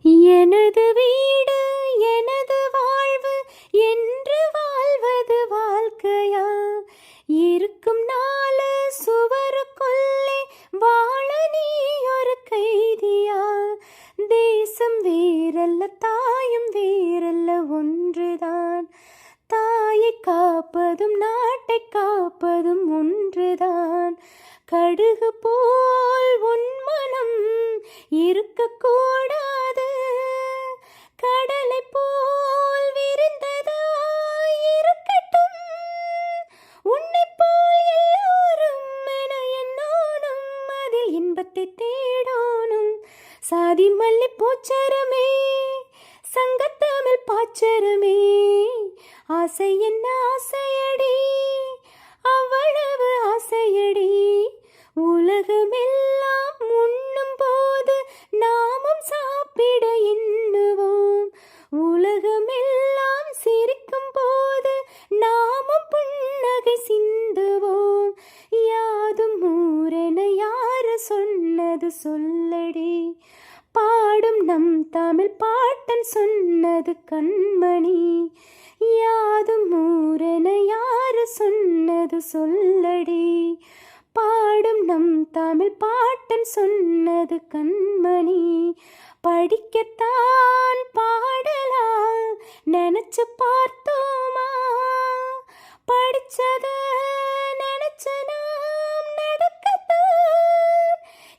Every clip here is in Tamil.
எனது வீடு எனது வாழ்வு என்று வாழ்வது வாழ்க்கையா? இருக்கும் நாலு சுவருக்குள்ளே வாழ நீ ஒரு கைதியா? தேசம் வேறல்ல தாயும் வேறல்ல ஒன்றுதான். தாயை காப்பதும் நாட்டை காப்பதும் ஒன்றுதான். கடுகு போல் உன் மனம் இருக்கக்கூடாது. கடலை போல் விரிந்ததாய் இருக்கட்டும். உன்னை போல் எல்லோரும் என எண்ணோனும் அதில் இன்பத்தை தேடோனும். சாதி மல்லி பூச்சரமே சங்கத்தமிழ் பாச்சரமே, ஆசை என்ன ஆசையடி அவ்வளவு ஆசையடி. உலகமெல்லாம் உண்ணும் போது நாமும் சாப்பிட எண்ணுவோம். உலகமெல்லாம் சிரிக்கும் போது நாமும் புன்னகை சிந்துவோம். யாதும் ஊரென யாரு சொன்னது சொல்லடி? பாடும் நம் தமிழ் பாட்டன் சொன்னது கண்மணி. யாதும் ஊரென யாரு சொன்னது சொல்லடி? பாடும் நம் தமிழ் பாட்டன் சொன்னது கண்மணி. படிக்கத்தான் பாடலா நினைச்சு பார்த்தோமா? படிச்சத நினைச்சு நாம் நடக்கத்தான்.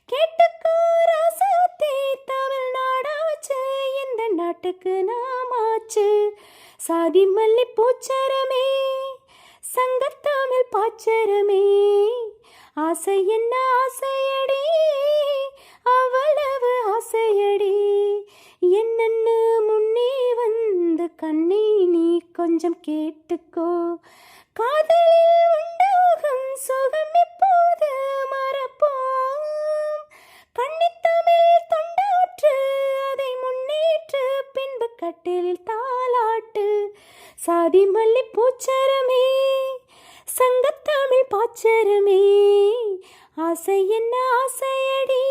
கேட்டுக்கோ ராசாத்தி தமிழ்நாடாச்சு இந்த நாட்டுக்கு நாமாச்சு. சாதி மல்லி பூச்சரமே சங்கத்தமிழ் பாச்சரமே, ஆசை என்ன ஆசையடி அவ்வளவு ஆசையடி. என்னன்னு முன்னே வந்து கண்ணை நீ கொஞ்சம் கேட்டுக்கோ. காதலில் உண்டாகும் சுகம் இப்போது மறப்போம். கன்னித்தமிழ் தொண்டாற்று அதை முன்னேற்று பின்பு கட்டிலில் தாலாட்டு. சாதி மல்லி பூச்சரமே சங்கத்தமிழ் பாச்சரமே, ஆசை என்ன ஆசையடி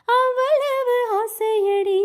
அவ்வளவு ஆசையடி.